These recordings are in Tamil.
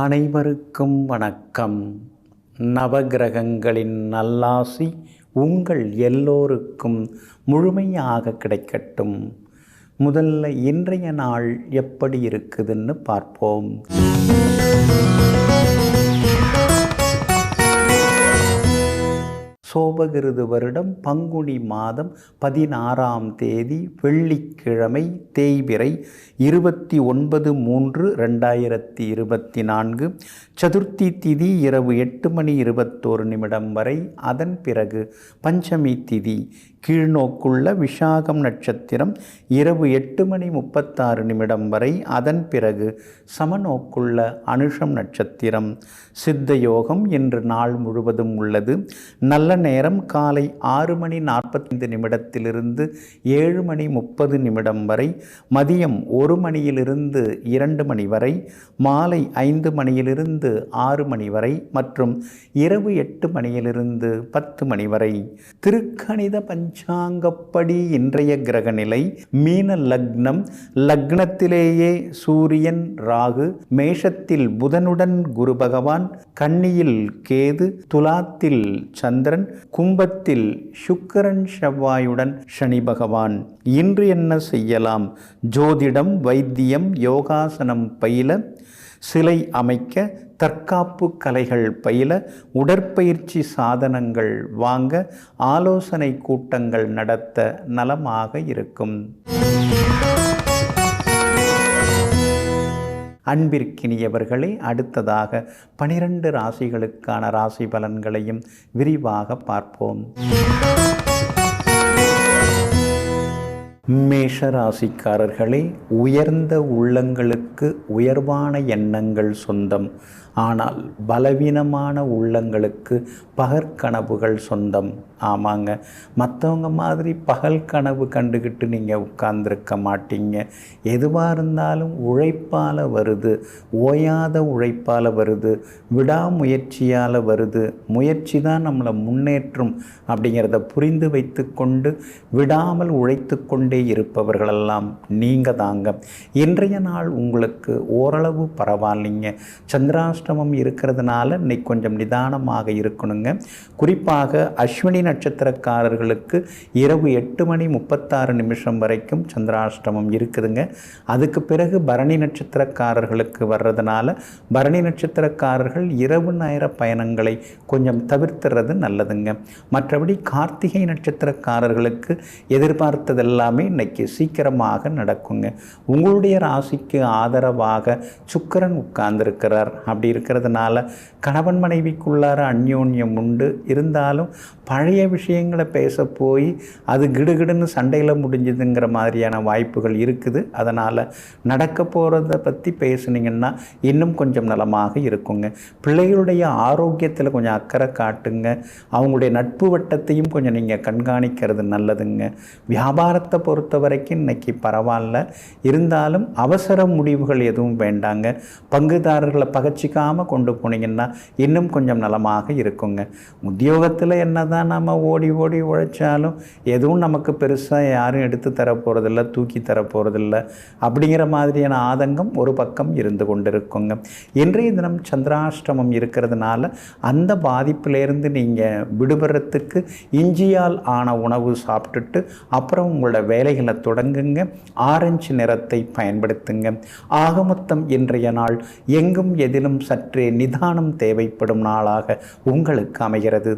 அனைவருக்கும் வணக்கம். நவகிரகங்களின் நல்லாசி உங்கள் எல்லோருக்கும் முழுமையாக கிடைக்கட்டும். முதல்ல இன்றைய நாள் எப்படி இருக்குதுன்னு பார்ப்போம். சோபகிருது வருடம் பங்குனி மாதம் 16ஆம் தேதி வெள்ளிக்கிழமை, தேய்பிறை 29/3/2024. சதுர்த்தி திதி இரவு 8:21 வரை. அதன் பிறகு பஞ்சமி திதி. கீழ்நோக்குள்ள விஷாகம் நட்சத்திரம் இரவு 8:36 வரை. அதன் பிறகு சமநோக்குள்ள அனுஷம் நட்சத்திரம். சித்த யோகம் இன்று நாள் முழுவதும் உள்ளது. நல்ல நேரம் காலை 6:45 7:30 வரை. மதியம் 1 மணியிலிருந்து 2 மணி வரை. மாலை 5 மணியிலிருந்து 6 மணி வரை மற்றும் இரவு 8 மணியிலிருந்து 10 மணி வரை. திருக்கணித பஞ்சாங்கப்படி இன்றைய கிரகநிலை: மீன லக்னம். லக்னத்திலேயே சூரியன், ராகு. மேஷத்தில் புதனுடன் குரு பகவான். கன்னியில் கேது. துலாத்தில் சந்திரன். கும்பத்தில் சுக்கிரன் செவ்வாயுடன் சனி பகவான். இன்று என்ன செய்யலாம்? ஜோதிடம், வைத்தியம், யோகாசனம் பயில, சிலை அமைக்க, தற்காப்பு கலைகள் பயில, உடற்பயிற்சி சாதனங்கள் வாங்க, ஆலோசனை கூட்டங்கள் நடத்த நலமாக இருக்கும். அன்பிற்கினியவர்களே, அடுத்ததாக 12 ராசிகளுக்கான ராசி பலன்களையும் விரிவாக பார்ப்போம். மேஷ ராசிக்காரர்களே, உயர்ந்த உள்ளங்களுக்கு உயர்வான எண்ணங்கள் சொந்தம். ஆனால் பலவீனமான உள்ளங்களுக்கு பகற்கனவுகள் சொந்தம். ஆமாங்க, மற்றவங்க மாதிரி பகல் கனவு கண்டுக்கிட்டு நீங்கள் உட்கார்ந்துருக்க மாட்டீங்க. எதுவாக இருந்தாலும் உழைப்பால் வருது, ஓயாத உழைப்பால் வருது, விடாமுயற்சியால் வருது. முயற்சி தான் நம்மளை முன்னேற்றும் அப்படிங்கிறத புரிந்து வைத்து கொண்டு விடாமல் உழைத்து கொண்டே இருப்பவர்களெல்லாம் நீங்கள் தாங்க. இன்றைய நாள் உங்களுக்கு ஓரளவு பரவாயில்லைங்க. சந்திராஷ்டமம் இருக்கிறதுனால இன்னைக்கு கொஞ்சம் நிதானமாக இருக்கணுங்க. குறிப்பாக அஸ்வினி நட்சத்திரக்காரர்களுக்கு இரவு 8:36 வரைக்கும் சந்திராஷ்டமம் இருக்குதுங்க. அதுக்கு பிறகு பரணி நட்சத்திரக்காரர்களுக்கு வர்றதுனால பரணி நட்சத்திரக்காரர்கள் இரவு நேர பயணங்களை கொஞ்சம் தவிர்த்துறது நல்லதுங்க. மற்றபடி கார்த்திகை நட்சத்திரக்காரர்களுக்கு எதிர்பார்த்ததெல்லாமே இன்னைக்கு சீக்கிரமாக நடக்குங்க. உங்களுடைய ராசிக்கு ஆதரவாக சுக்கிரன் உட்கார்ந்துருக்கிறார். அப்படி இருக்கிறதுனால கணவன் மனைவிக்குள்ளார அந்யோன்யம் உண்டு. இருந்தாலும் பழைய விஷயங்களை பேச போய் அது கிடுகிடுன்னு சண்டையில் முடிஞ்சுதுங்கிற மாதிரியான வாய்ப்புகள் இருக்குது. அதனால் நடக்க போகிறத பற்றி பேசுனீங்கன்னா இன்னும் கொஞ்சம் நலமாக இருக்குங்க. பிள்ளைகளுடைய ஆரோக்கியத்தில் கொஞ்சம் அக்கறை காட்டுங்க. அவங்களுடைய நட்பு வட்டத்தையும் கொஞ்சம் நீங்கள் கண்காணிக்கிறது நல்லதுங்க. வியாபாரத்தை பொறுத்த வரைக்கும் இன்னைக்கு பரவாயில்ல. இருந்தாலும் அவசர முடிவுகள் எதுவும் வேண்டாங்க. பங்குதாரர்களை பகச்சிக்காமல் கொண்டு போனீங்கன்னா இன்னும் கொஞ்சம் நலமாக இருக்குங்க. உத்தியோகத்தில் என்னதான் நம்ம ஓடி ஓடி உழைச்சாலும் எதுவும் நமக்கு பெருசாக யாரும் எடுத்து தர போகிறதில்ல, தூக்கி தர போகிறதில்ல. அப்படிங்கிற மாதிரியான ஆதங்கம் ஒரு பக்கம் இருந்து கொண்டிருக்குங்க. இன்றைய தினம் சந்திராஷ்டமம் இருக்கிறதுனால அந்த பாதிப்பிலேருந்து நீங்கள் விடுபடுறதுக்கு இஞ்சியால் ஆன உணவு சாப்பிட்டுட்டு அப்புறம் உங்களோட வேலைகளை தொடங்குங்க. ஆரஞ்சு நிறத்தை பயன்படுத்துங்க. ஆகமொத்தம் இன்றைய நாள் எங்கும் எதிலும் சற்றே நிதானம் தேவைப்படும் நாளாக உங்களுக்கு அமைகிறது.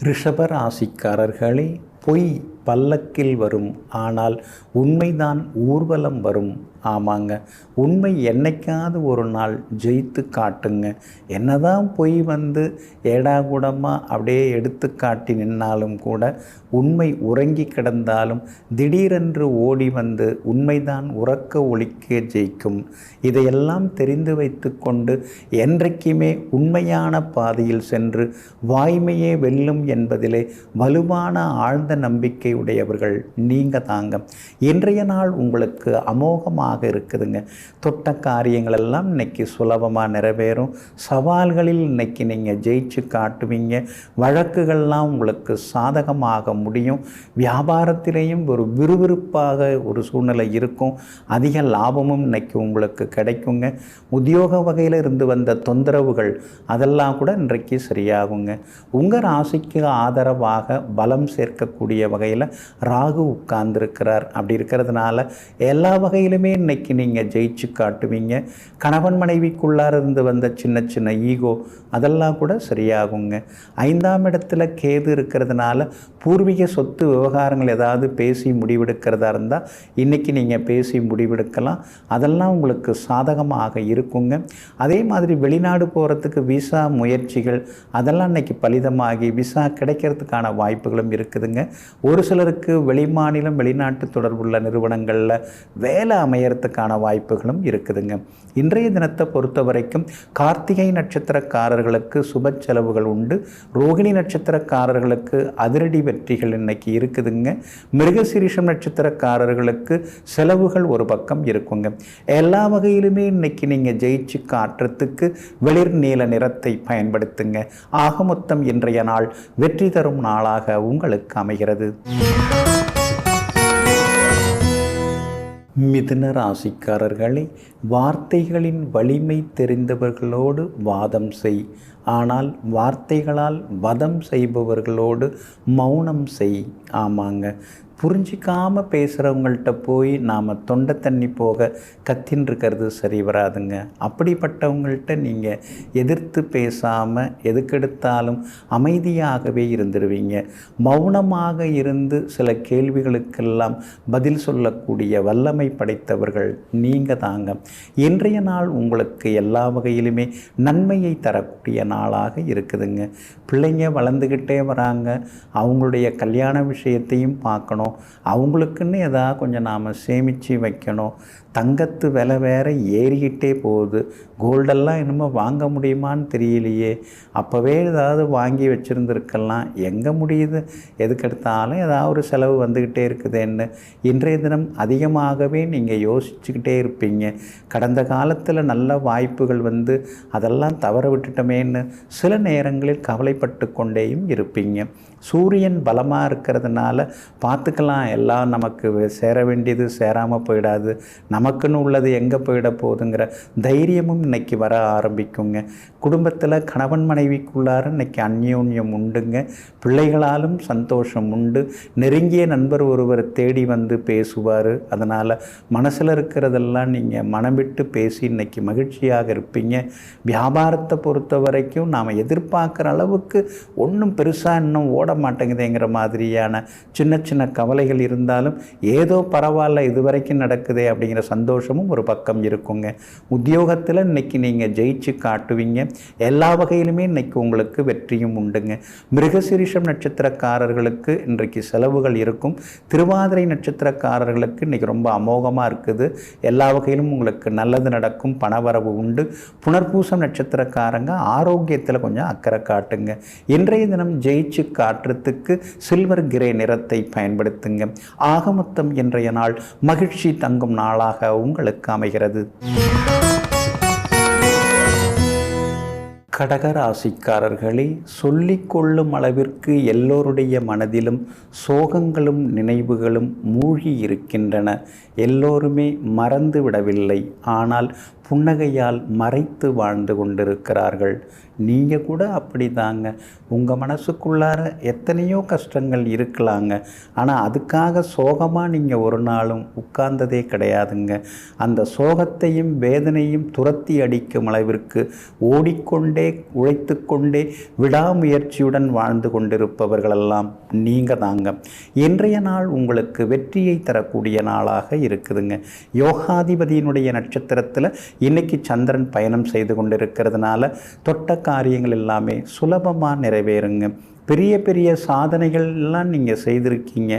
ரிஷப ராசிக்காரர்களே, பொய் பல்லக்கில் வரும், ஆனால் உண்மைதான் ஊர்வலம் வரும். ஆமாங்க, உண்மை என்னைக்காவது ஒரு நாள் ஜெயித்து காட்டுங்க. என்னதான் பொய் வந்து ஏடாகூடமாக அப்படியே எடுத்து காட்டி நின்னாலும் கூட, உண்மை உறங்கி கிடந்தாலும் திடீரென்று ஓடி வந்து உண்மைதான் உறக்க ஒலிக்க ஜெயிக்கும். இதையெல்லாம் தெரிந்து வைத்து கொண்டு என்றைக்குமே உண்மையான பாதையில் சென்று வாய்மையே வெல்லும் என்பதிலே வலுவான ஆழ்ந்த நம்பிக்கை உடையவர்கள் நீங்கள் தாங்க. இன்றைய நாள் உங்களுக்கு அமோகமாக சுபமாக இருக்குதுங்க. தொட்ட காரியங்கள் எல்லாம் இன்னைக்கு சுலபமாக நிறைவேறும். சவால்களில் இன்னைக்கு நீங்கள் ஜெயிச்சு காட்டுவீங்க. வழக்குகள்லாம் உங்களுக்கு சாதகமாக முடியும். வியாபாரத்திலேயும் ஒரு விறுவிறுப்பாக ஒரு சூழ்நிலை இருக்கும். அதிக லாபமும் இன்னைக்கு உங்களுக்கு கிடைக்குங்க. உத்தியோக வகையில் இருந்து வந்த தொந்தரவுகள் அதெல்லாம் கூட இன்றைக்கு சரியாகுங்க. உங்கள் ராசிக்கு ஆதரவாக பலம் சேர்க்கக்கூடிய வகையில் ராகு உட்கார்ந்துருக்கிறார். அப்படி இருக்கிறதுனால எல்லா வகையிலுமே இன்னைக்கு நீங்கள் ஜெயிச்சு காட்டுவீங்க. கணவன் மனைவிக்குள்ளார இருந்து வந்த சின்ன சின்ன ஈகோ அதெல்லாம் கூட சரியாகுங்க. 5ஆம் இடத்துல கேது இருக்கிறதுனால பூர்வீக சொத்து விவகாரங்கள் ஏதாவது பேசி முடிவெடுக்கிறதா இருந்தால் இன்றைக்கி நீங்கள் பேசி முடிவெடுக்கலாம். அதெல்லாம் உங்களுக்கு சாதகமாக இருக்குங்க. அதே மாதிரி வெளிநாடு போகிறதுக்கு விசா முயற்சிகள் அதெல்லாம் இன்றைக்கி பலிதமாகி விசா கிடைக்கிறதுக்கான வாய்ப்புகளும் இருக்குதுங்க. ஒரு சிலருக்கு வெளிமாநிலம் வெளிநாட்டு தொடர்புள்ள நிறுவனங்களில் வேலை அமையறதுக்கான வாய்ப்புகளும் இருக்குதுங்க. இன்றைய தினத்தை பொறுத்த வரைக்கும் கார்த்திகை நட்சத்திரக்காரர்களுக்கு சுப செலவுகள் உண்டு. ரோகிணி நட்சத்திரக்காரர்களுக்கு அதிரடி வெற்றிகள் இன்னைக்கு இருக்குதுங்க. மிருகசீரிஷம் நட்சத்திரக்காரர்களுக்கு செலவுகள் ஒரு பக்கம் இருக்குங்க. எல்லா வகையிலுமே இன்னைக்கு நீங்கள் ஜெயிச்சு காட்டுறதுக்கு வெளிர் நீல நிறத்தை பயன்படுத்துங்க. ஆக மொத்தம் இன்றைய நாள் வெற்றி தரும் நாளாக உங்களுக்கு அமைகிறது. மிதுன ராசிக்காரர்களே, வார்த்தைகளின் வலிமை தெரிந்தவர்களோடு வாதம் செய். ஆனால் வார்த்தைகளால் வதம் செய்பவர்களோடு மௌனம் செய். ஆமாங்க, புரிஞ்சிக்காமல் பேசுகிறவங்கள்ட்ட போய் நாம் தொண்டை தண்ணி போக கத்தின்னு இருக்கிறது சரி வராதுங்க. அப்படிப்பட்டவங்கள்ட்ட நீங்கள் எதிர்த்து பேசாமல் எதுக்கெடுத்தாலும் அமைதியாகவே இருந்துடுவீங்க. மௌனமாக இருந்து சில கேள்விகளுக்கெல்லாம் பதில் சொல்லக்கூடிய வல்லமை படைத்தவர்கள் நீங்கள் தாங்க. இன்றைய நாள் உங்களுக்கு எல்லா வகையிலுமே நன்மையை தரக்கூடிய நாளாக இருக்குதுங்க. பிள்ளைங்க வளர்ந்துக்கிட்டே வராங்க. அவங்களுடைய கல்யாண விஷயத்தையும் பார்க்கணும். அவங்களுக்குன்னு ஏதாவது கொஞ்சம் நாம் சேமித்து வைக்கணும். தங்கத்து விலை வேறு ஏறிக்கிட்டே போகுது. கோல்டெல்லாம் இன்னும் வாங்க முடியுமான்னு தெரியலையே. அப்போவே ஏதாவது வாங்கி வச்சுருந்துருக்கலாம். எங்கே முடியுது? எதுக்கெடுத்தாலும் ஏதாவது ஒரு செலவு வந்துக்கிட்டே இருக்குதுன்னு இன்றைய தினம் அதிகமாகவே நீங்கள் யோசிச்சுக்கிட்டே இருப்பீங்க. கடந்த காலத்தில் நல்ல வாய்ப்புகள் வந்து அதெல்லாம் தவற விட்டுட்டோமேன்னு சில நேரங்களில் கவலைப்பட்டு கொண்டேயும் இருப்பீங்க. சூரியன் பலமாக இருக்கிறதுனால பார்த்துக்கலாம், எல்லாம் நமக்கு சேர வேண்டியது சேராமல் போயிடாது, நமக்குன்னு உள்ளது எங்கே போயிட போகுதுங்கிற தைரியமும் இன்றைக்கி வர ஆரம்பிக்குங்க. குடும்பத்தில் கணவன் மனைவிக்குள்ளார இன்றைக்கி அந்யோன்யம் உண்டுங்க. பிள்ளைகளாலும் சந்தோஷம் உண்டு. நெருங்கிய நண்பர் ஒருவர் தேடி வந்து பேசுவார். அதனால் மனசில் இருக்கிறதெல்லாம் நீங்கள் மனம் விட்டு பேசி இன்றைக்கி மகிழ்ச்சியாக இருப்பீங்க. வியாபாரத்தை பொறுத்த வரைக்கும் நாம் எதிர்பார்க்குற அளவுக்கு ஒன்றும் பெருசாக இன்னும் ஓட மாட்டேங்குதுங்கிற மாதிரியான சின்ன சின்ன கவலைகள் இருந்தாலும் ஏதோ பரவாயில்ல இது வரைக்கும் நடக்குதே அப்படிங்கிற சந்தோஷமும் ஒரு பக்கம் இருக்குங்க. உத்தியோகத்தில் இன்றைக்கி நீங்கள் ஜெயிச்சு காட்டுவீங்க. எல்லா வகையிலுமே இன்றைக்கி உங்களுக்கு வெற்றியும் உண்டுங்க. மிருகசீரிஷம் நட்சத்திரக்காரர்களுக்கு இன்றைக்கு செலவுகள் இருக்கும். திருவாதிரை நட்சத்திரக்காரர்களுக்கு இன்றைக்கி ரொம்ப அமோகமாக இருக்குது. எல்லா வகையிலும் உங்களுக்கு நல்லது நடக்கும், பணவரவு உண்டு. புனர்பூசம் நட்சத்திரக்காரங்க ஆரோக்கியத்தில் கொஞ்சம் அக்கறை காட்டுங்க. இன்றைய தினம் ஜெயிச்சு காட்டுறதுக்கு சில்வர் கிரே நிறத்தை பயன்படுத்துங்க. ஆக மொத்தம் இன்றைய நாள் மகிழ்ச்சி தங்கும் நாளாக உங்களுக்கு அமைகிறது. கடகராசிக்காரர்களே, சொல்லிக்கொள்ளும் அளவிற்கு எல்லோருடைய மனதிலும் சோகங்களும் நினைவுகளும் மூழ்கி இருக்கின்றன. எல்லோருமே மறந்து விடவில்லை, ஆனால் புன்னகையால் மறைத்து வாழ்ந்து கொண்டிருக்கிறார்கள். நீங்கள் கூட அப்படி தாங்க. உங்கள் மனசுக்குள்ளார எத்தனையோ கஷ்டங்கள் இருக்கலாங்க. ஆனால் அதுக்காக சோகமாக நீங்கள் ஒரு நாளும் உட்கார்ந்ததே கிடையாதுங்க. அந்த சோகத்தையும் வேதனையும் துரத்தி அடிக்கும் அளவிற்கு ஓடிக்கொண்டே உழைத்து கொண்டே விடாமுயற்சியுடன் வாழ்ந்து கொண்டிருப்பவர்களெல்லாம் நீங்கள் தாங்க. இன்றைய நாள் உங்களுக்கு வெற்றியை தரக்கூடிய நாளாக இருக்குதுங்க. யோகாதிபதியினுடைய நட்சத்திரத்தில் இன்னைக்கு சந்திரன் பயணம் செய்து கொண்டிருக்கிறதுனால தொட்ட காரியங்கள் எல்லாமே சுலபமாக நிறைவேறுங்க. பெரிய பெரிய சாதனைகள்லாம் நீங்கள் செய்திருக்கீங்க.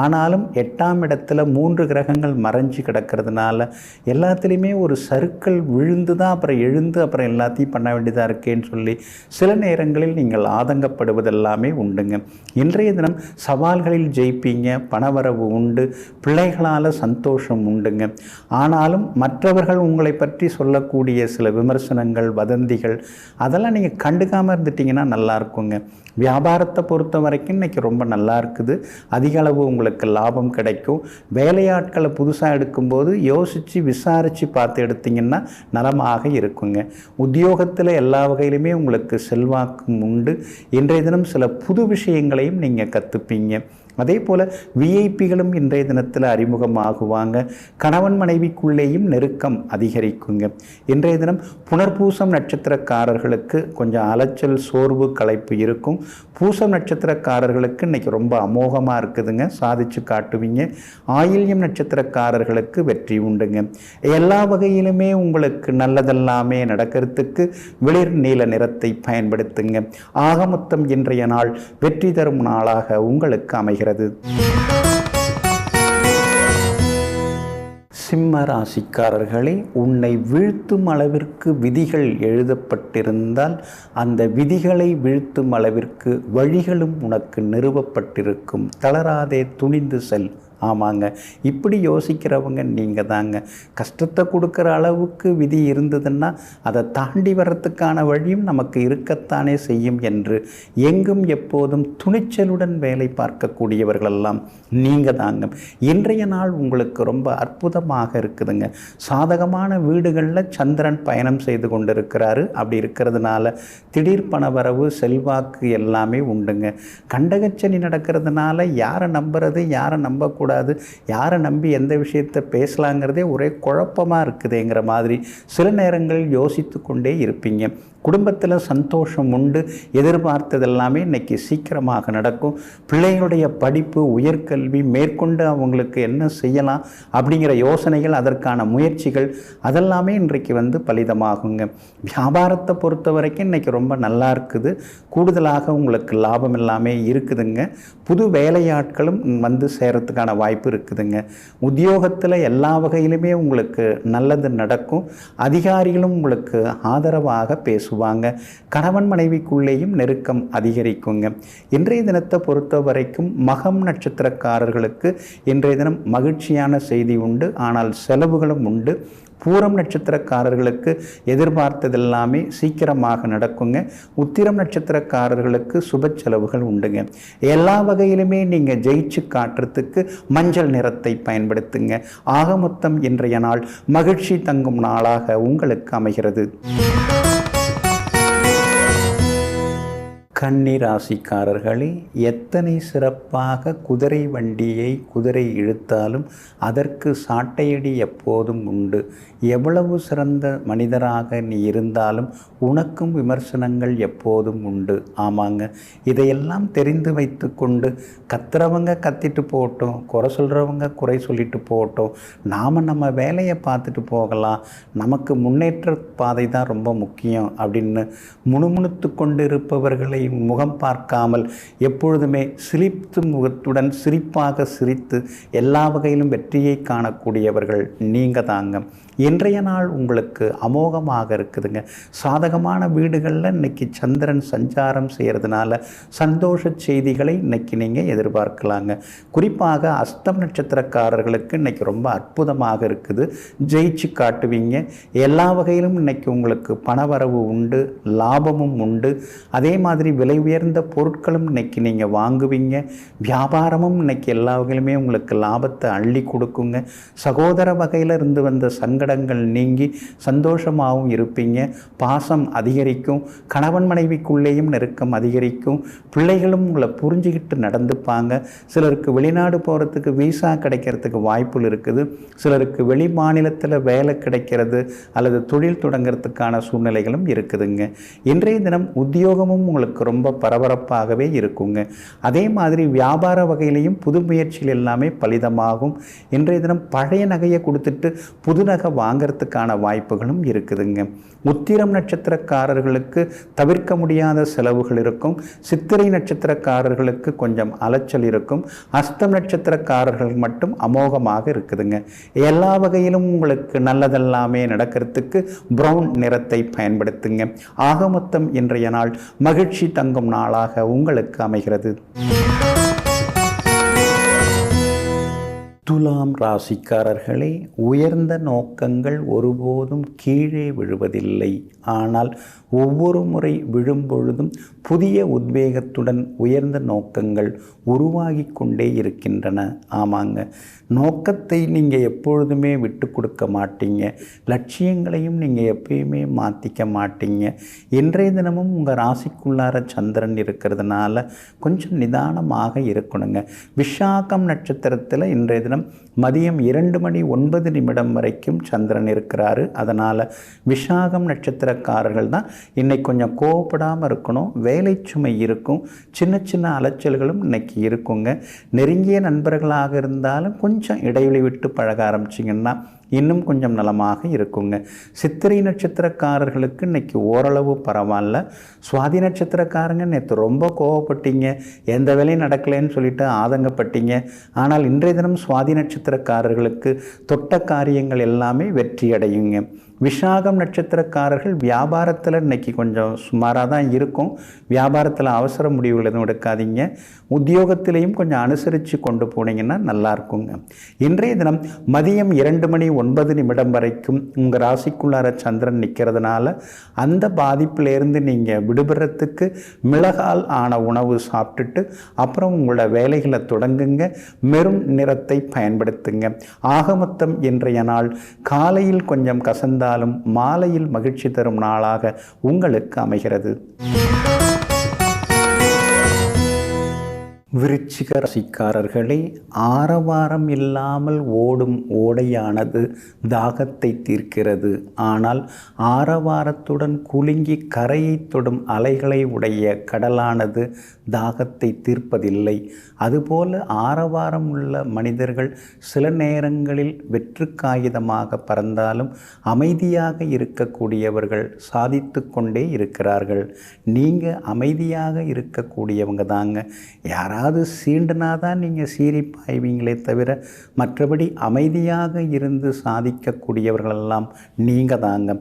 ஆனாலும் 8ஆம் இடத்துல 3 கிரகங்கள் மறைஞ்சு கிடக்கிறதுனால எல்லாத்துலேயுமே ஒரு சறுக்கல் விழுந்து தான் அப்புறம் எழுந்து அப்புறம் எல்லாத்தையும் பண்ண வேண்டியதாக இருக்கேன்னு சொல்லி சில நேரங்களில் நீங்கள் ஆதங்கப்படுவதெல்லாமே உண்டுங்க. இன்றைய தினம் சவால்களில் ஜெயிப்பீங்க, பணவரவு உண்டு, பிள்ளைகளால் சந்தோஷம் உண்டுங்க. ஆனாலும் மற்றவர்கள் உங்களை பற்றி சொல்லக்கூடிய சில விமர்சனங்கள், வதந்திகள் அதெல்லாம் நீங்கள் கண்டுக்காமல் இருந்துட்டிங்கன்னா நல்லா இருக்குங்க. வியாபாரத்தை பொறுத்த வரைக்கும் இன்றைக்கி ரொம்ப நல்லா இருக்குது. அதிக அளவு உங்களுக்கு லாபம் கிடைக்கும். வேலையாட்களை புதுசாக எடுக்கும்போது யோசித்து விசாரித்து பார்த்து எடுத்திங்கன்னா நலமாக இருக்குங்க. உத்தியோகத்தில் எல்லா வகையிலுமே உங்களுக்கு செல்வாக்கும் உண்டு. இன்றைய தினம் சில புது விஷயங்களையும் நீங்கள் கற்றுப்பீங்க. அதே போல் விஐபிகளும் இன்றைய தினத்தில் அறிமுகமாகுவாங்க. கணவன் மனைவிக்குள்ளேயும் நெருக்கம் அதிகரிக்குங்க. இன்றைய தினம் புனர்பூசம் நட்சத்திரக்காரர்களுக்கு கொஞ்சம் அலைச்சல், சோர்வு, களைப்பு இருக்கும். பூசம் நட்சத்திரக்காரர்களுக்கு இன்றைக்கி ரொம்ப அமோகமாக இருக்குதுங்க, சாதிச்சு காட்டுவீங்க. ஆயில்யம் நட்சத்திரக்காரர்களுக்கு வெற்றி உண்டுங்க. எல்லா வகையிலுமே உங்களுக்கு நல்லதெல்லாமே நடக்கிறதுக்கு வெளிர் நீல நிறத்தை பயன்படுத்துங்க. ஆக மொத்தம் இன்றைய நாள் வெற்றி தரும் நாளாக உங்களுக்கு அமைகிறது. சிம்ம ராசிக்காரர்களே, உன்னை வீழ்த்தும் அளவிற்கு விதிகள் எழுதப்பட்டிருந்தால் அந்த விதிகளை வீழ்த்தும் அளவிற்கு வழிகளும் உனக்கு நிறுவப்பட்டிருக்கும். தளராதே, துணிந்து செல். ஆமாங்க, இப்படி யோசிக்கிறவங்க நீங்கள் தாங்க. கஷ்டத்தை கொடுக்குற அளவுக்கு விதி இருந்ததுன்னா அதை தாண்டி வர்றதுக்கான வழியும் நமக்கு இருக்கத்தானே செய்யும் என்று எங்கும் எப்போதும் துணிச்சலுடன் வேலை பார்க்கக்கூடியவர்களெல்லாம் நீங்கள் தாங்க. இன்றைய நாள் உங்களுக்கு ரொம்ப அற்புதமாக இருக்குதுங்க. சாதகமான வீடுகளில் சந்திரன் பயணம் செய்து கொண்டிருக்கிறாரு. அப்படி இருக்கிறதுனால திடீர் பணவரவு, செல்வாக்கு எல்லாமே உண்டுங்க. கண்டகச்சனி நடக்கிறதுனால யாரை நம்புறது, யாரை நம்பக்கூடாது, யாரை நம்பி எந்த விஷயத்தை பேசலாங்கிறதே ஒரே குழப்பமாக இருக்குதுங்கிற மாதிரி சில நேரங்களில் யோசித்து கொண்டே இருப்பீங்க. குடும்பத்தில் சந்தோஷம் உண்டு. எதிர்பார்த்ததெல்லாமே இன்றைக்கி சீக்கிரமாக நடக்கும். பிள்ளைகளுடைய படிப்பு, உயர்கல்வி, மேற்கொண்டு அவங்களுக்கு என்ன செய்யலாம் அப்படிங்கிற யோசனைகள், அதற்கான முயற்சிகள் அதெல்லாமே இன்றைக்கு பலிதமாகுங்க. வியாபாரத்தை பொறுத்த வரைக்கும் இன்றைக்கி ரொம்ப நல்லா இருக்குது. கூடுதலாக உங்களுக்கு லாபம் எல்லாமே இருக்குதுங்க. புது வேலையாட்களும் சேரத்துக்கான வாய்ப்பு இருக்குதுங்க. உத்தியோகத்தில் எல்லா வகையிலுமே உங்களுக்கு நல்லது நடக்கும். அதிகாரிகளும் உங்களுக்கு ஆதரவாக பேசுவாங்க. கணவன் மனைவிக்குள்ளேயும் நெருக்கம் அதிகரிக்குங்க. இன்றைய தினத்தை பொறுத்த வரைக்கும் மகம் நட்சத்திரக்காரர்களுக்கு இன்றைய தினம் மகிழ்ச்சியான செய்தி உண்டு. ஆனால் செலவுகளும் உண்டு. பூரம் நட்சத்திரக்காரர்களுக்கு எதிர்பார்த்ததெல்லாமே சீக்கிரமாக நடக்குங்க. உத்திரம் நட்சத்திரக்காரர்களுக்கு சுப செலவுகள் உண்டுங்க. எல்லா வகையிலுமே நீங்கள் ஜெயிச்சு காட்டுறதுக்கு மஞ்சள் நிறத்தை பயன்படுத்துங்க. ஆக மொத்தம் இன்றைய நாள் மகிழ்ச்சி தங்கும் நாளாக உங்களுக்கு அமைகிறது. கன்னி ராசிக்காரர்களே, எத்தனை சிறப்பாக குதிரை வண்டியை குதிரை இழுத்தாலும் அதற்கு சாட்டையடி எப்போதும் உண்டு. எவ்வளவு சிறந்த மனிதராக நீ இருந்தாலும் உனக்கும் விமர்சனங்கள் எப்போதும் உண்டு. ஆமாங்க, இதையெல்லாம் தெரிந்து வைத்து கொண்டு கத்துறவங்க கத்திட்டு போட்டோம், குறை சொல்கிறவங்க குறை சொல்லிட்டு போட்டோம், நாம் நம்ம வேலையை பார்த்துட்டு போகலாம், நமக்கு முன்னேற்ற பாதை தான் ரொம்ப முக்கியம் அப்படின்னு முணுமுணுத்து கொண்டு இருப்பவர்களை முகம் பார்க்காமல் எப்பொழுதுமே சிரித்து முகத்துடன் சிரிப்பாக சிரித்து எல்லா வகையிலும் வெற்றியை காணக்கூடியவர்கள் நீங்கள் தாங்க. இன்றைய நாள் உங்களுக்கு அமோகமாக இருக்குதுங்க. சாதகமான வீடுகளில் இன்றைக்கி சந்திரன் சஞ்சாரம் செய்கிறதுனால சந்தோஷ செய்திகளை இன்றைக்கி நீங்கள் எதிர்பார்க்கலாங்க. குறிப்பாக அஸ்தம் நட்சத்திரக்காரர்களுக்கு இன்றைக்கி ரொம்ப அற்புதமாக இருக்குது. ஜெயிச்சு காட்டுவீங்க. எல்லா வகையிலும் இன்றைக்கி உங்களுக்கு பணவரவு உண்டு, லாபமும் உண்டு. அதே மாதிரி விலை உயர்ந்த பொருட்களும் இன்றைக்கி நீங்கள் வாங்குவீங்க. வியாபாரமும் இன்றைக்கி எல்லா வகையிலுமே உங்களுக்கு லாபத்தை அள்ளி கொடுக்குங்க. சகோதர வகையில் இருந்து வந்த சங்கடங்கள் நீங்கி சந்தோஷமாகவும் இருப்பீங்க. பாசம் அதிகரிக்கும். கணவன் மனைவிக்குள்ளேயும் நெருக்கம் அதிகரிக்கும். பிள்ளைகளும் உங்களை புரிஞ்சுக்கிட்டு நடந்துப்பாங்க. சிலருக்கு வெளிநாடு போகிறதுக்கு விசா கிடைக்கிறதுக்கு வாய்ப்புகள் இருக்குது. சிலருக்கு வெளி மாநிலத்தில் வேலை கிடைக்கிறது அல்லது தொழில் தொடங்கிறதுக்கான சூழ்நிலைகளும் இருக்குதுங்க. இன்றைய தினம் உத்தியோகமும் உங்களுக்கு ரொம்ப பரபரப்பாகவே இருக்குங்க. அதே மாதிரி வியாபார வகையிலையும் புது முயற்சிகள் எல்லாமே பலிதமாகும். இன்றைய தினம் பழைய நகையை கொடுத்துட்டு புது நகை வாங்கிறதுக்கான வாய்ப்புகளும் இருக்குதுங்க. உத்திரம் நட்சத்திரக்காரர்களுக்கு தவிர்க்க முடியாத செலவுகள் இருக்கும். சித்திரை நட்சத்திரக்காரர்களுக்கு கொஞ்சம் அலைச்சல் இருக்கும். அஸ்தம் நட்சத்திரக்காரர்கள் மட்டும் அமோகமாக இருக்குதுங்க. எல்லா வகையிலும் உங்களுக்கு நல்லதெல்லாமே நடக்கிறதுக்கு பிரவுன் நிறத்தை பயன்படுத்துங்க. ஆக மொத்தம் இன்றைய நாள் மகிழ்ச்சி தங்கும் நாளாக உங்களுக்கு அமைகிறது. துலாம் ராசிக்காரர்களே, உயர்ந்த நோக்கங்கள் ஒருபோதும் கீழே விழுவதில்லை. ஆனால் ஒவ்வொரு முறை விழும்பொழுதும் புதிய உத்வேகத்துடன் உயர்ந்த நோக்கங்கள் உருவாகி கொண்டே இருக்கின்றன. ஆமாங்க, நோக்கத்தை நீங்கள் எப்பொழுதுமே விட்டு கொடுக்க மாட்டீங்க. லட்சியங்களையும் நீங்கள் எப்பயுமே மாற்றிக்க மாட்டீங்க. இன்றைய தினமும் உங்கள் ராசிக்குள்ளார சந்திரன் இருக்கிறதுனால கொஞ்சம் நிதானமாக இருக்கணுங்க. விஷாகம் நட்சத்திரத்தில் இன்றைய தினம் மதியம் 2:09 வரைக்கும் சந்திரன் இருக்கிறாரு. அதனால் விஷாகம் நட்சத்திரக்காரர்கள் தான் இன்னைக்கு கொஞ்சம் கோவப்படாமல் இருக்கணும். வேலை சுமை இருக்கும், சின்ன சின்ன அலைச்சல்களும் இன்னைக்கு இருக்குங்க. நெருங்கிய நண்பர்களாக இருந்தாலும் கொஞ்சம் இடைவெளி விட்டு பழக ஆரம்பிச்சிங்கன்னா இன்னும் கொஞ்சம் நலமாக இருக்குங்க. சித்திரை நட்சத்திரக்காரர்களுக்கு இன்றைக்கி ஓரளவு பரவாயில்ல. சுவாதி நட்சத்திரக்காரங்க நேற்று ரொம்ப கோவப்பட்டீங்க, எந்த வேலையும் நடக்கலைன்னு சொல்லிட்டு ஆதங்கப்பட்டீங்க. ஆனால் இன்றைய தினம் சுவாதி நட்சத்திரக்காரர்களுக்கு தொட்ட காரியங்கள் எல்லாமே வெற்றி அடையுங்க. விஷாகம் நட்சத்திரக்காரர்கள் வியாபாரத்தில் இன்றைக்கி கொஞ்சம் சுமாராக தான் இருக்கும். வியாபாரத்தில் அவசர முடிவுகள் எதுவும் எடுக்காதீங்க. உத்தியோகத்திலையும் கொஞ்சம் அனுசரித்து கொண்டு போனீங்கன்னா நல்லா இருக்குங்க. இன்றைய தினம் மதியம் 2:09 வரைக்கும் உங்கள் ராசிக்குள்ளார சந்திரன் நிற்கிறதுனால அந்த பாதிப்பிலேருந்து நீங்கள் விடுபடுறதுக்கு மிளகால் ஆன உணவு சாப்பிட்டுட்டு அப்புறம் உங்களோட வேலைகளை தொடங்குங்க. மெரும் நிறத்தை பயன்படுத்துங்க. ஆகமொத்தம் இன்றைய நாள் காலையில் கொஞ்சம் கசந்தாலும் மாலையில் மகிழ்ச்சி தரும் நாளாக உங்களுக்கு அமைகிறது. விருச்சிக ராசிக்காரர்களே, ஆரவாரம் இல்லாமல் ஓடும் ஓடையானது தாகத்தை தீர்க்கிறது. ஆனால் ஆரவாரத்துடன் குலுங்கி கரையை தொடும் அலைகளை உடைய கடலானது தாகத்தை தீர்ப்பதில்லை. அதுபோல ஆரவாரம் உள்ள மனிதர்கள் சில நேரங்களில் வெற்று காகிதமாக பறந்தாலும் அமைதியாக இருக்கக்கூடியவர்கள் சாதித்து கொண்டே இருக்கிறார்கள். நீங்கள் அமைதியாக இருக்கக்கூடியவங்க தாங்க. யாராவது சீண்டுனா தான் நீங்கள் சீறி பாய்வீங்களே தவிர மற்றபடி அமைதியாக இருந்து சாதிக்கக்கூடியவர்களெல்லாம் நீங்கள் தாங்க.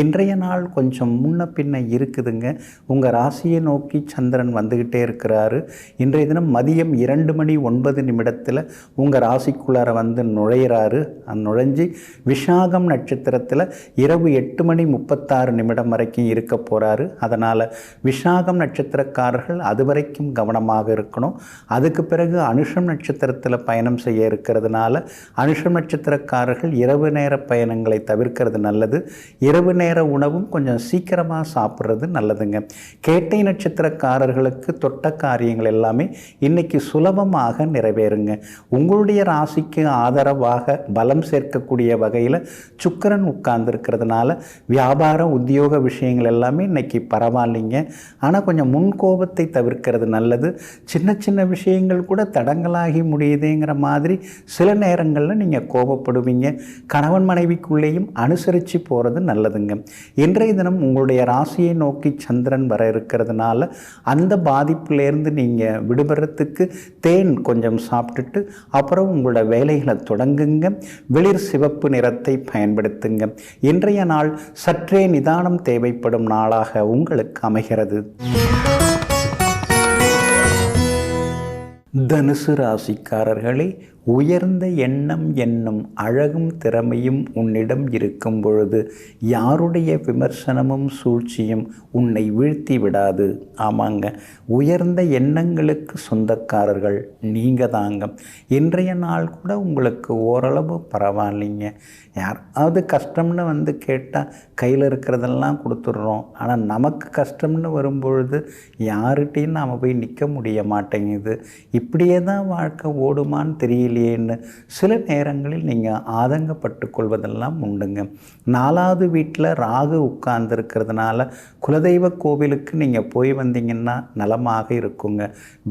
இன்றைய நாள் கொஞ்சம் முன்ன பின்ன இருக்குதுங்க. உங்கள் ராசியை நோக்கி சந்திரன் வந்துக்கிட்டே இருக்கிறாரு. இன்றைய தினம் மதியம் 2:09 உங்கள் ராசிக்குள்ளார வந்து நுழையிறாரு. நுழைஞ்சி விஷாகம் நட்சத்திரத்தில் இரவு 8:36 வரைக்கும் இருக்க போகிறாரு. அதனால் விஷாகம் நட்சத்திரக்காரர்கள் அது வரைக்கும் கவனமாக இருக்கணும். அதுக்கு பிறகு அனுஷம் நட்சத்திரத்தில் பயணம் செய்ய இருக்கிறதுனால அனுஷம் நட்சத்திரக்காரர்கள் இரவு நேர பயணங்களை தவிர்க்கிறது நல்லது. இரவு நேர உணவும் கொஞ்சம் சீக்கிரமாக சாப்பிட்றது நல்லதுங்க. கேட்டை நட்சத்திரக்காரர்களுக்கு தொட்ட காரியங்கள் எல்லாமே இன்னைக்கு சுலபமாக நிறைவேறுங்க. உங்களுடைய ராசிக்கு ஆதரவாக பலம் சேர்க்கக்கூடிய வகையில் சுக்கிரன் உட்கார்ந்துருக்கிறதுனால வியாபாரம் உத்தியோக விஷயங்கள் எல்லாமே இன்னைக்கு பரவாயில்லைங்க. ஆனால் கொஞ்சம் முன்கோபத்தை தவிர்க்கிறது நல்லது. சின்ன சின்ன விஷயங்கள் கூட தடங்களாகி முடியுதுங்கிற மாதிரி சில நேரங்களில் நீங்கள் கோபப்படுவீங்க. கணவன் மனைவிக்குள்ளேயும் அனுசரித்து போகிறது நல்லதுங்க. இன்றைய தினம் உங்களுடைய ராசியை நோக்கி சந்திரன் வர இருக்கிறதுனால அந்த பாதிப்பிலேருந்து நீங்கள் விடுபடுறதுக்கு தேன் கொஞ்சம் சாப்பிட்டுட்டு அப்புறம் உங்களோட வேலைகளை தொடங்குங்க. வெளிர் சிவப்பு நிறத்தை பயன்படுத்துங்க. இன்றைய நாள் சற்றே நிதானம் தேவைப்படும் நாளாக உங்களுக்கு அமைகிறது. தனுசு ராசிக்காரர்களே, உயர்ந்த எண்ணம் என்னும் அழகும் திறமையும் உன்னிடம் இருக்கும் பொழுது யாருடைய விமர்சனமும் சூழ்ச்சியும் உன்னை வீழ்த்தி விடாது. ஆமாங்க, உயர்ந்த எண்ணங்களுக்கு சொந்தக்காரர்கள் நீங்கள் தாங்க. இன்றைய நாள் கூட உங்களுக்கு ஓரளவு பரவாயில்லைங்க. யாராவது கஷ்டம்னு வந்து கேட்டால் கையில் இருக்கிறதெல்லாம் கொடுத்துட்றோம். ஆனால் நமக்கு கஷ்டம்னு வரும்பொழுது யார்கிட்டையும் நாம் போய் நிற்க முடிய மாட்டேங்குது. இப்படியே தான் வாழ்க்கை ஓடுமான்னு தெரியல. சரியில்லையேன்னு சில நேரங்களில் நீங்கள் ஆதங்கப்பட்டு கொள்வதெல்லாம் உண்டுங்க. 4வது வீட்டில் ராகு உட்கார்ந்துருக்கிறதுனால குலதெய்வ கோவிலுக்கு நீங்கள் போய் வந்தீங்கன்னா நலமாக இருக்குங்க.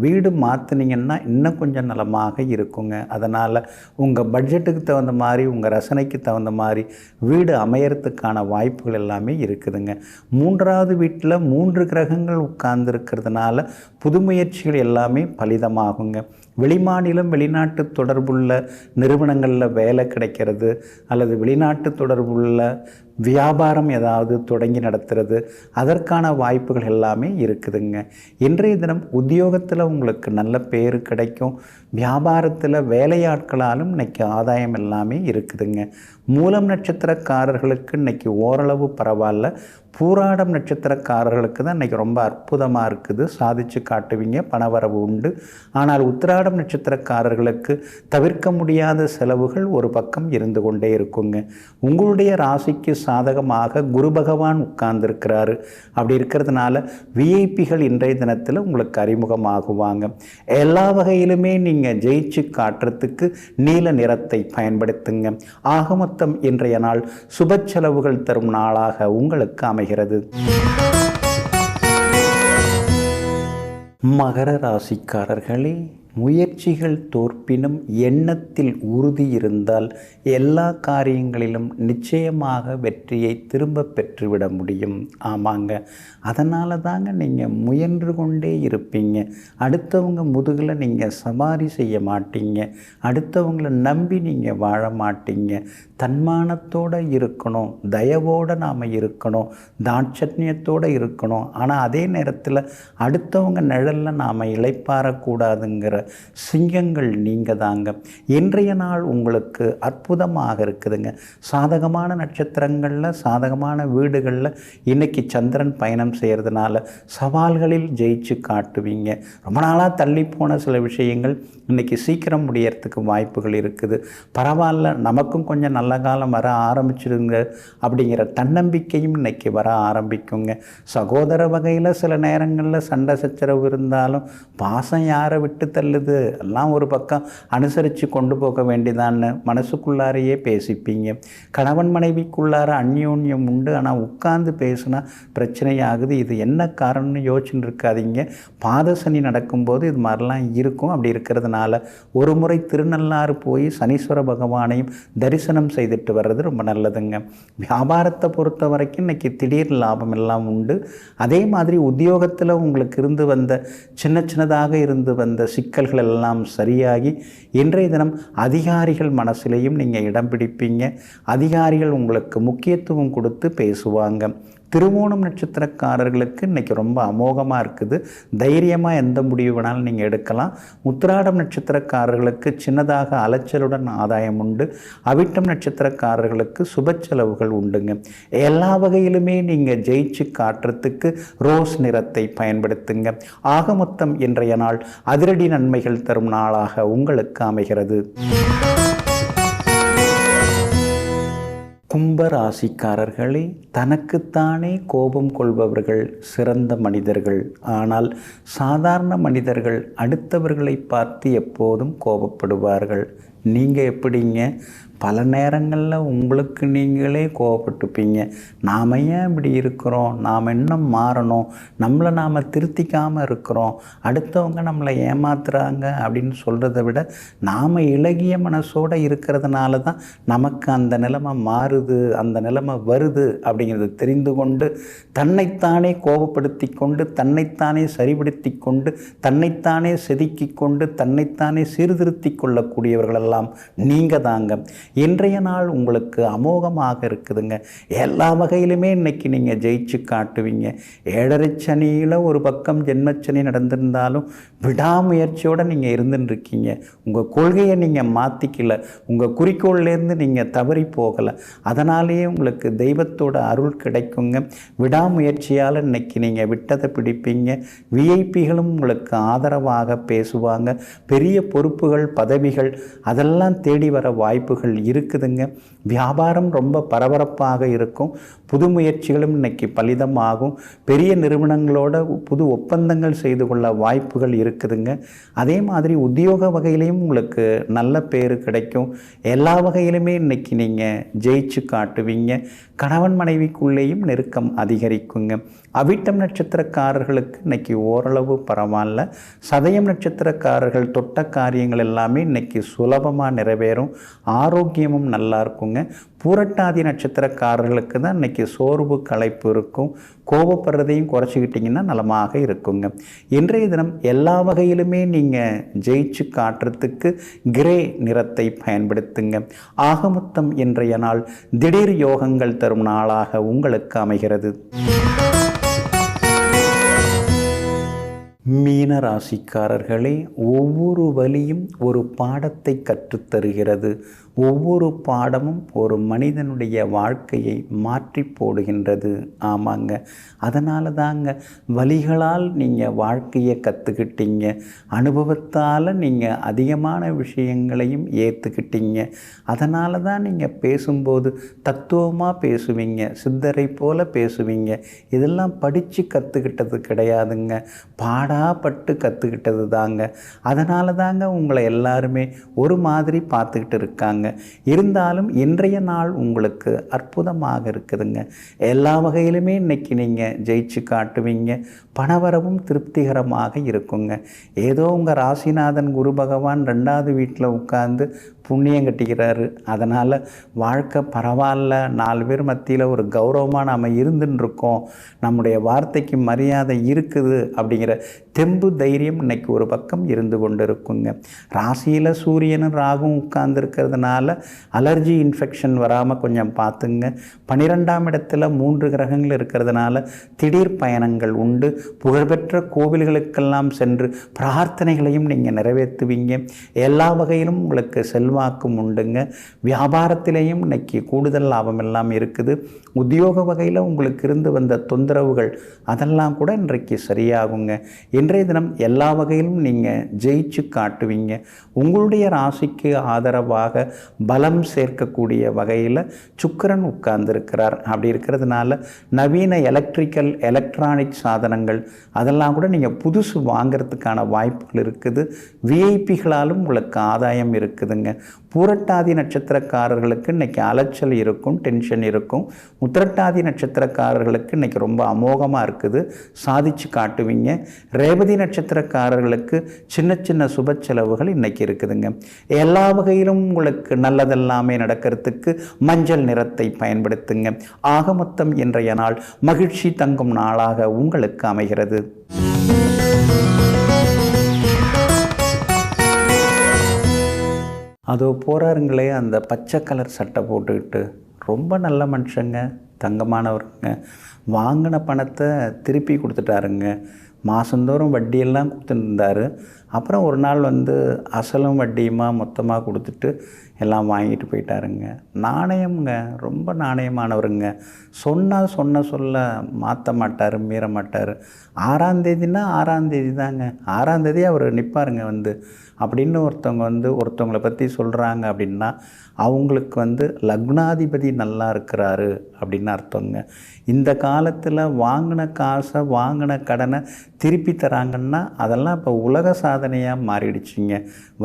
வீடு மாற்றினீங்கன்னா இன்னும் கொஞ்சம் நலமாக இருக்குங்க. அதனால் உங்கள் பட்ஜெட்டுக்கு தகுந்த மாதிரி, உங்கள் ரசனைக்கு தகுந்த மாதிரி வீடு அமையறதுக்கான வாய்ப்புகள் எல்லாமே இருக்குதுங்க. 3வது வீட்டில் 3 கிரகங்கள் உட்கார்ந்துருக்கிறதுனால புது முயற்சிகள் எல்லாமே பலிதமாகுங்க. வெளிமாநிலம் வெளிநாட்டு தொடர்புள்ள நிறுவனங்களில் வேலை கிடைக்கிறது, அல்லது வெளிநாட்டு தொடர்புள்ள வியாபாரம் ஏதாவது தொடங்கி நடத்துறது, அதற்கான வாய்ப்புகள் எல்லாமே இருக்குதுங்க. இன்றைய தினம் உத்தியோகத்தில் உங்களுக்கு நல்ல பேர் கிடைக்கும். வியாபாரத்தில் வேலையாட்களாலும் இன்றைக்கி ஆதாயம் எல்லாமே இருக்குதுங்க. மூலம் நட்சத்திரக்காரர்களுக்கு இன்றைக்கி ஓரளவு பரவாயில்ல. பூராடம் நட்சத்திரக்காரர்களுக்கு தான் இன்றைக்கி ரொம்ப அற்புதமாக இருக்குது. சாதித்து காட்டுவீங்க, பணவரவு உண்டு. ஆனால் உத்திராடம் நட்சத்திரக்காரர்களுக்கு தவிர்க்க முடியாத செலவுகள் ஒரு பக்கம் இருந்து கொண்டே இருக்குங்க. உங்களுடைய ராசிக்கு சாதகமாக குரு பகவான் உட்கார்ந்துருக்கிறாரு. அப்படி இருக்கிறதுனால விஐபிகள் இன்றைய தினத்தில் உங்களுக்கு அறிமுகமாகுவாங்க. எல்லா வகையிலுமே நீங்கள் ஜெயிச்சு காட்டுறதுக்கு நீல நிறத்தை பயன்படுத்துங்க. ஆக மொத்தம் இன்றைய நாள் சுப செலவுகள் தரும் நாளாக உங்களுக்கு அமைகிறது. மகர ராசிக்காரர்களே, முயற்சிகள் தோற்பினும் எண்ணத்தில் உறுதி இருந்தால் எல்லா காரியங்களிலும் நிச்சயமாக வெற்றியை திரும்ப பெற்றுவிட முடியும். ஆமாங்க, அதனால தாங்க நீங்கள் முயன்று கொண்டே இருப்பீங்க. அடுத்தவங்க முதுகில் நீங்கள் சவாரி செய்ய மாட்டீங்க. அடுத்தவங்களை நம்பி நீங்கள் வாழ மாட்டீங்க. தன்மானத்தோடு இருக்கணும், தயவோடு நாம் இருக்கணும், தாட்சண்யத்தோடு இருக்கணும். ஆனால் அதே நேரத்தில் அடுத்தவங்க நிழலில் நாம் இளைப்பாறக்கூடாதுங்கிற சிங்கங்கள் நீங்கள் தாங்க. இன்றைய நாள் உங்களுக்கு அற்புதமாக இருக்குதுங்க. சாதகமான நட்சத்திரங்களில், சாதகமான வீடுகளில் இன்றைக்கி சந்திரன் பயணம் செய்கிறதுனால சவால்களில் ஜெயிச்சு காட்டுவீங்க. ரொம்ப நாளாக தள்ளி போன சில விஷயங்கள் இன்றைக்கி சீக்கிரம் முடியறதுக்கு வாய்ப்புகள் இருக்குது. பரவாயில்ல, நமக்கும் கொஞ்சம் நல்ல காலம் வர ஆரம்பிச்சிடுங்க அப்படிங்கிற தன்னம்பிக்கையும் இன்றைக்கி வர ஆரம்பிக்குங்க. சகோதர வகையில் சில நேரங்களில் சண்டை சச்சரவு இருந்தாலும் பாசம் யாரை விட்டு தள்ளுது, எல்லாம் ஒரு பக்கம் அனுசரித்து கொண்டு போக வேண்டியதான்னு மனசுக்குள்ளாரையே பேசிப்பீங்க. கணவன் மனைவிக்குள்ளார அந்யோன்யம் உண்டு, ஆனால் உட்கார்ந்து பேசுனா பிரச்சனையாகுது. இது என்ன காரணம்னு யோசிச்சுட்டு இருக்காதீங்க. பாதசனி நடக்கும்போது இது மாதிரிலாம் இருக்கும். அப்படி இருக்கிறதுனால ஒரு முறை திருநள்ளாறு போய் சனீஸ்வர பகவானையும் தரிசனம் செய்துட்டு வர்றது ரொம்ப நல்லதுங்க. வியாபாரத்தை பொறுத்த வரைக்கும் இன்றைக்கி திடீர் லாபம் எல்லாம் உண்டு. அதே மாதிரி உத்தியோகத்தில் உங்களுக்கு இருந்து வந்த சின்னதாக இருந்து வந்த சிக்கல்கள் எல்லாம் சரியாகி இன்றைய தினம் அதிகாரிகள் மனசிலையும் நீங்கள் இடம் பிடிப்பீங்க. அதிகாரிகள் உங்களுக்கு முக்கியத்துவம் கொடுத்து பேசுவாங்க. திருவோணம் நட்சத்திரக்காரர்களுக்கு இன்றைக்கி ரொம்ப அமோகமாக இருக்குது. தைரியமாக எந்த முடிவு வேணாலும் நீங்கள் எடுக்கலாம். உத்திராடம் நட்சத்திரக்காரர்களுக்கு சின்னதாக அலைச்சலுடன் ஆதாயம் உண்டு. அவிட்டம் நட்சத்திரக்காரர்களுக்கு சுப செலவுகள் உண்டுங்க. எல்லா வகையிலுமே நீங்கள் ஜெயிச்சு காட்டுறதுக்கு ரோஸ் நிறத்தை பயன்படுத்துங்க. ஆக மொத்தம் இன்றைய நாள் அதிரடி நன்மைகள் தரும் நாளாக உங்களுக்கு அமைகிறது. கும்பராசிக்காரர்களே, தனக்குத்தானே கோபம் கொள்பவர்கள் சிறந்த மனிதர்கள். ஆனால் சாதாரண மனிதர்கள் அடுத்தவர்களை பார்த்து எப்போதும் கோபப்படுவார்கள். நீங்கள் எப்படிங்க? பல நேரங்களில் உங்களுக்கு நீங்களே கோவப்பட்டுப்பீங்க. நாம் ஏன் இப்படி இருக்கிறோம், நாம் என்ன மாறணும், நம்மளை நாம் திருத்திக்காமல் இருக்கிறோம், அடுத்தவங்க நம்மளை ஏமாத்துறாங்க அப்படின்னு சொல்கிறத விட நாம் இளகிய மனசோடு இருக்கிறதுனால தான் நமக்கு அந்த நிலைமை மாறுது, அந்த நிலைமை வருது அப்படிங்கிறது தெரிந்து கொண்டு தன்னைத்தானே கோபப்படுத்தி கொண்டு, தன்னைத்தானே சரிபடுத்தி கொண்டு, தன்னைத்தானே செதுக்கி கொண்டு, தன்னைத்தானே சீர்திருத்தி கொள்ளக்கூடியவர்களெல்லாம் நீங்கள் தாங்க. இன்றைய நாள் உங்களுக்கு அமோகமாக இருக்குதுங்க. எல்லா வகையிலுமே இன்றைக்கி நீங்கள் ஜெயிச்சு காட்டுவீங்க. 7.5 சனியில் ஒரு பக்கம் ஜென்மச்சனி நடந்திருந்தாலும் விடாமுயற்சியோடு நீங்கள் இருந்துருக்கீங்க. உங்கள் கொள்கையை நீங்கள் மாற்றிக்கல, உங்கள் குறிக்கோள்லேருந்து நீங்கள் தவறி போகலை. அதனாலேயே உங்களுக்கு தெய்வத்தோட அருள் கிடைக்குங்க. விடாமுயற்சியால் இன்றைக்கி நீங்கள் விட்டதை பிடிப்பீங்க. விஐபிகளும் உங்களுக்கு ஆதரவாக பேசுவாங்க. பெரிய பொறுப்புகள், பதவிகள் அதெல்லாம் தேடி வர வாய்ப்புகள் இருக்குதுங்க. வியாபாரம் ரொம்ப பரபரப்பாக இருக்கும். புது முயற்சிகளும் இன்னைக்கு பலிதமாகும். பெரிய நிறுவனங்களோட புது ஒப்பந்தங்கள் செய்து கொள்ள வாய்ப்புகள் இருக்குதுங்க. அதே மாதிரி உத்தியோக வகையிலையும் உங்களுக்கு நல்ல பேர் கிடைக்கும். எல்லா வகையிலுமே இன்னைக்கு நீங்கள் ஜெயிச்சு காட்டுவீங்க. கணவன் மனைவிக்குள்ளேயும் நெருக்கம் அதிகரிக்குங்க. அவிட்டம் நட்சத்திரக்காரர்களுக்கு இன்னைக்கு ஓரளவு பரவாயில்ல. சதயம் நட்சத்திரக்காரர்கள் தொட்ட காரியங்கள் எல்லாமே இன்னைக்கு சுலபமாக நிறைவேறும். ஆரோக்கியமும் நல்லா இருக்குங்க. பூரட்டாதி நட்சத்திரக்காரர்களுக்கு தான் இன்னைக்கு சோர்வு களைப்பு இருக்கும். கோபப்படுறதையும் குறைச்சிக்கிட்டிங்கன்னா நலமாக இருக்குங்க. இன்றைய தினம் எல்லா வகையிலுமே நீங்கள் ஜெயிச்சு காட்டுறதுக்கு கிரே நிறத்தை பயன்படுத்துங்க. ஆகமொத்தம் இன்றைய நாள் திடீர் யோகங்கள் தரும் நாளாக உங்களுக்கு அமைகிறது. மீன ராசிக்காரர்களே, ஒவ்வொரு வலியும் ஒரு பாடத்தை கற்றுத்தருகிறது. ஒவ்வொரு பாடமும் ஒரு மனிதனுடைய வாழ்க்கையை மாற்றி போடுகின்றது. ஆமாங்க, அதனால தாங்க வலிகளால் நீங்கள் வாழ்க்கையை கற்றுக்கிட்டீங்க. அனுபவத்தால் நீங்கள் அதிகமான விஷயங்களையும் ஏற்றுக்கிட்டீங்க. அதனால தான் நீங்கள் பேசும்போது தத்துவமாக பேசுவீங்க, சித்தரை போல பேசுவீங்க. இதெல்லாம் படித்து கற்றுக்கிட்டது கிடையாதுங்க, பாடாப்பட்டு கற்றுக்கிட்டது தாங்க. அதனால தாங்க உங்களை எல்லாருமே ஒரு மாதிரி பார்த்துக்கிட்டு இருக்காங்க. இருந்தாலும் இன்றைய நாள் உங்களுக்கு அற்புதமாக இருக்குதுங்க. எல்லா வகையிலுமே இன்னைக்கு நீங்கள் ஜெயிச்சு காட்டுவீங்க. பணவரவும் திருப்திகரமாக இருக்குங்க. ஏதோ உங்கள் ராசிநாதன் குரு பகவான் 2வது வீட்டில் உட்கார்ந்து புண்ணியம் கட்டிக்கிறாரு. அதனால் வாழ்க்கை பரவாயில்ல, 4 பேர் மத்தியில் ஒரு கௌரவமாக நாம் இருந்துருக்கோம், நம்முடைய வார்த்தைக்கு மரியாதை இருக்குது அப்படிங்கிற தெம்பு தைரியம் இன்னைக்கு ஒரு பக்கம் இருந்து கொண்டு இருக்குங்க. ராசியில் சூரியனும் ராகும் உட்கார்ந்துருக்கிறதுனால அலர்ஜி இன்ஃபெக்ஷன் வராமல் கொஞ்சம் பார்த்துங்க. 12ஆம் இடத்துல 3 கிரகங்கள் இருக்கிறதுனால திடீர் பயணங்கள் உண்டு. புகழ்பெற்ற கோவில்களுக்கெல்லாம் சென்று பிரார்த்தனைகளையும் நீங்கள் நிறைவேற்றுவீங்க. எல்லா வகையிலும் உங்களுக்கு செல்வாக்கும் உண்டுங்க. வியாபாரத்திலேயும் இன்னைக்கு கூடுதல் லாபம் எல்லாம் இருக்குது. உத்தியோக வகையில் உங்களுக்கு இருந்து வந்த தொந்தரவுகள் அதெல்லாம் கூட இன்றைக்கு சரியாகுங்க. இன்றைய தினம் எல்லா வகையிலும் நீங்கள் ஜெயிச்சு காட்டுவீங்க. உங்களுடைய ராசிக்கு ஆதரவாக பலம் சேர்க்கக்கூடிய வகையில் சுக்கிரன் உட்கார்ந்துருக்கிறார். அப்படி இருக்கிறதுனால நவீன எலக்ட்ரானிக் சாதனங்கள் அதெல்லாம் கூட நீங்கள் புதுசு வாங்கிறதுக்கான வாய்ப்புகள் இருக்குது. விஐபிகளாலும் உங்களுக்கு ஆதாயம் இருக்குதுங்க. பூரட்டாதி நட்சத்திரக்காரர்களுக்கு இன்றைக்கி அலைச்சல் இருக்கும், டென்ஷன் இருக்கும். உத்திரட்டாதி நட்சத்திரக்காரர்களுக்கு இன்றைக்கி ரொம்ப அமோகமாக இருக்குது, சாதிச்சு காட்டுவீங்க. ரேவதி நட்சத்திரக்காரர்களுக்கு சின்ன சின்ன சுப செலவுகள் இன்றைக்கி இருக்குதுங்க. எல்லா வகையிலும் உங்களுக்கு நல்லதெல்லாமே நடக்கிறதுக்கு மஞ்சள் நிறத்தை பயன்படுத்துங்க. ஆக மொத்தம் இன்றைய நாள் மகிழ்ச்சி தங்கும் நாளாக உங்களுக்கு அமைகிறது. அதோ போகிறாருங்களே அந்த பச்சை கலர் சட்டை போட்டுக்கிட்டு, ரொம்ப நல்ல மனுஷங்க, தங்கமானவருங்க. வாங்கின பணத்தை திருப்பி கொடுத்துட்டாருங்க. மாதந்தோறும் வட்டியெல்லாம் கொடுத்துருந்தார். அப்புறம் ஒரு நாள் அசலும் வட்டியுமா மொத்தமாக கொடுத்துட்டு எல்லாம் வாங்கிட்டு போயிட்டாருங்க. நாணயம்ங்க, ரொம்ப நாணயமானவருங்க. சொன்ன சொல்ல மாற்ற மாட்டார், மீற மாட்டார். 6ஆம் தேதினா 6ஆம் தேதி தாங்க, 6ஆம் தேதி அவர் நிற்பாருங்க அப்படின்னு ஒருத்தவங்களை பற்றி சொல்கிறாங்க அப்படின்னா அவங்களுக்கு லக்னாதிபதி நல்லா இருக்கிறாரு அப்படின்னு அர்த்தங்க. இந்த காலத்தில் வாங்கின காசை வாங்கின கடனை திருப்பி தராங்கன்னா அதெல்லாம் இப்போ உலக சாதனையாக மாறிடுச்சுங்க.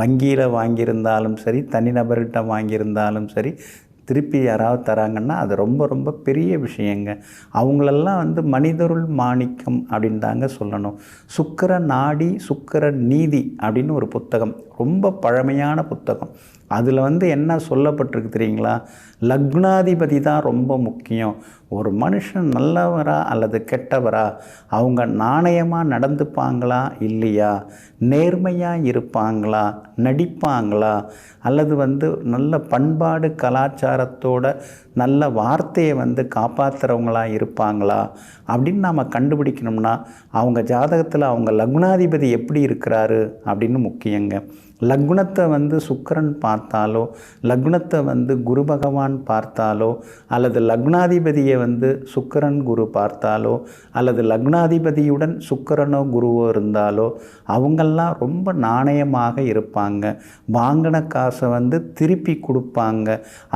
வங்கியில் வாங்கியிருந்தாலும் சரி, தனிநபர்கிட்ட வாங்கியிருந்தாலும் சரி, திருப்பி யாராவது தராங்கன்னா அது ரொம்ப ரொம்ப பெரிய விஷயங்க. அவங்களெல்லாம் மனிதருள் மாணிக்கம் அப்படின்னு தாங்க சொல்லணும். சுக்கிர நாடி சுக்கிர நீதி அப்படின்னு ஒரு புத்தகம், ரொம்ப பழமையான புத்தகம். அதில் என்ன சொல்லப்பட்டிருக்கு தெரியுங்களா? லக்னாதிபதி தான் ரொம்ப முக்கியம். ஒரு மனுஷன் நல்லவரா அல்லது கெட்டவரா, அவங்க நாணயமாக நடந்துப்பாங்களா இல்லையா, நேர்மையாக இருப்பாங்களா, நடிப்பாங்களா, அல்லது நல்ல பண்பாடு கலாச்சாரத்தோட நல்ல வார்த்தையை காப்பாற்றுறவங்களாக இருப்பாங்களா அப்படின்னு நாம் கண்டுபிடிக்கணும்னா அவங்க ஜாதகத்தில் அவங்க லக்னாதிபதி எப்படி இருக்கிறாரு அப்படின்னு முக்கியங்க. லக்னத்தை வந்து சுக்கிரன் பார்த்தாலோ, லக்னத்தை வந்து குரு பகவான் பார்த்தாலோ, அல்லது லக்னாதிபதியை வந்து சுக்கிரன் குரு பார்த்தாலோ, அல்லது லக்னாதிபதியுடன் சுக்கிரனோ குருவோ இருந்தாலோ அவங்கெல்லாம் ரொம்ப நாணயமாக இருப்பாங்க. வாங்கின காசை வந்து திருப்பி கொடுப்பாங்க.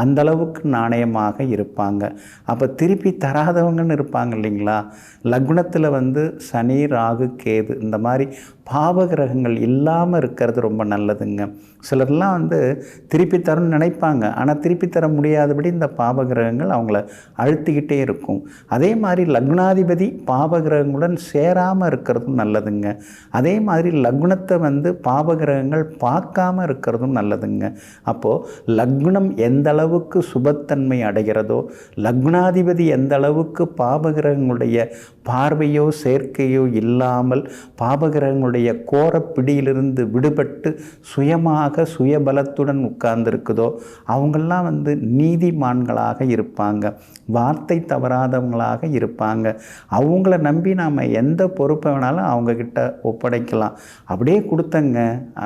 அந்தளவுக்கு நாணயமாக இருப்பாங்க. அப்போ திருப்பி தராதவங்கன்னு இருப்பாங்க இல்லைங்களா? லக்னத்தில் வந்து சனி, ராகு, கேது இந்த மாதிரி பாவகிரகங்கள் இல்லாமல் இருக்கிறது ரொம்ப நல்லதுங்க. சிலர்லாம் வந்து திருப்பி தரணும்னு நினைப்பாங்க, ஆனால் திருப்பி தர முடியாதபடி இந்த பாவகிரகங்கள் அவங்கள அழுத்திக்கிட்டே இருக்கும். அதே மாதிரி லக்னாதிபதி பாவகிரகங்களுடன் சேராமல் இருக்கிறதும் நல்லதுங்க. அதே மாதிரி லக்னத்தை வந்து பாவகிரகங்கள் பார்க்காம இருக்கிறதும் நல்லதுங்க. அப்போது லக்னம் எந்த அளவுக்கு சுபத்தன்மை அடைகிறதோ, லக்னாதிபதி எந்த அளவுக்கு பாவகிரகங்களுடைய பார்வையோ சேர்க்கையோ இல்லாமல் பாவகிரகங்களுடைய கோர பிடியிலிருந்து விடுபட்டு சுயமாக சுயபலத்துடன் உட்கார்ந்துருக்குதோ அவங்கெல்லாம் வந்து நீதிமான்களாக இருப்பாங்க, வார்த்தை தவறாதவங்களாக இருப்பாங்க. அவங்கள நம்பி நாம் எந்த பொறுப்பை வேணாலும் அவங்கக்கிட்ட ஒப்படைக்கலாம். அப்படியே கொடுத்தங்க,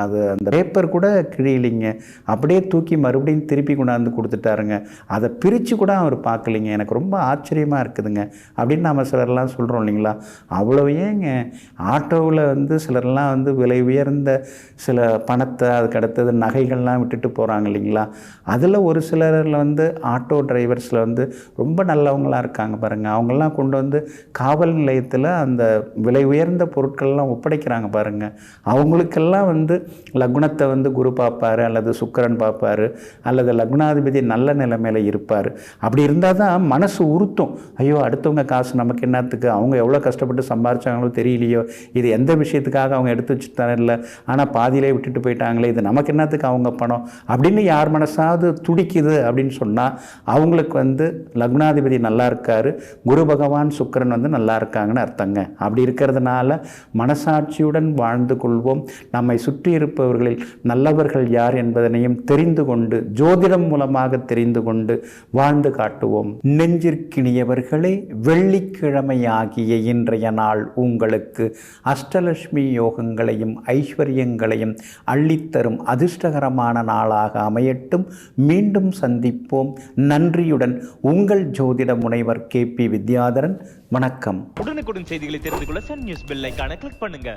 அது அந்த பேப்பர் கூட கிழிலிங்க, அப்படியே தூக்கி மறுபடியும் திருப்பி கொண்டாந்து கொடுத்துட்டாருங்க, அதை பிரித்து கூட அவர் பார்க்கலிங்க. எனக்கு ரொம்ப ஆச்சரியமாக இருக்குதுங்க அப்படின்னு நம்ம சிலர்லாம் சொல்கிறோம் இல்லைங்களா? அவ்வளோ ஏங்க ஆட்டோவில் வந்து சிலர்லாம் வந்து விலை உயர்ந்த சில பணத்தை, அதுக்கு அடுத்தது நகைகள்லாம் விட்டுட்டு போகிறாங்க இல்லைங்களா? அதில் ஒரு சிலரில் வந்து ஆட்டோ டிரைவர்ஸில் வந்து ரொம்ப நல்லவங்களாக இருக்காங்க பாருங்கள். அவங்கெல்லாம் கொண்டு வந்து காவல் நிலையத்தில் அந்த விலை உயர்ந்த பொருட்கள்லாம் ஒப்படைக்கிறாங்க பாருங்கள். அவங்களுக்கெல்லாம் வந்து லக்னத்தை வந்து குரு பார்ப்பார், அல்லது சுக்கிரன் பார்ப்பார், அல்லது லக்னாதிபதி நல்ல நிலைமையில் இருப்பார். அப்படி இருந்தால் தான் மனசு உறுத்தும். ஐயோ, அடுத்தவங்க காசு நமக்கு என்னத்துக்கு, அவங்க எவ்வளோ கஷ்டப்பட்டு சம்பாரிச்சாங்களோ தெரியலையோ, இது எந்த விஷயத்துக்காக அவங்க எடுத்து வச்சுட்டாரு இல்லை, ஆனால் பாதியிலே விட்டுட்டு போயிட்டாங்களே, இது நமக்கு என்னத்துக்கு அவங்க பணம் அப்படின்னு யார் மனசாவது துடிக்குது அப்படின்னு சொன்னால் அவங்களுக்கு வந்து லக்னாதிபதி நல்லா இருக்காரு, குரு பகவான் சுக்கிரன் வந்து நல்லா இருக்காங்கன்னு அர்த்தங்க. அப்படி இருக்கிறதுனால மனசாட்சியுடன் வாழ்ந்து கொள்வோம். நம்மை சுற்றி இருப்பவர்களில் நல்லவர்கள் யார் என்பதனையும் தெரிந்து கொண்டு, ஜோதிடம் மூலமாக தெரிந்து கொண்டு வாழ்ந்து காட்டுவோம். நெஞ்சிற்கினியவர்களே, வெள்ளிக்கிழமை ஆகிய இன்றைய நாள் உங்களுக்கு அஷ்டலட்சுமி யோகங்களையும் ஐஸ்வர்யங்களையும் அள்ளித்தரும் அதிர்ஷ்டகரமான நாளாக அமையட்டும். மீண்டும் சந்திப்போம். நன்றியுடன் உங்கள் ஜோதிட முனைவர் KP வித்யாதரன். வணக்கம். உடனுக்குடன் செய்திகளை தெரிந்து கொள்ள சன் நியூஸ் பெல் ஐகானை கிளிக் பண்ணுங்க.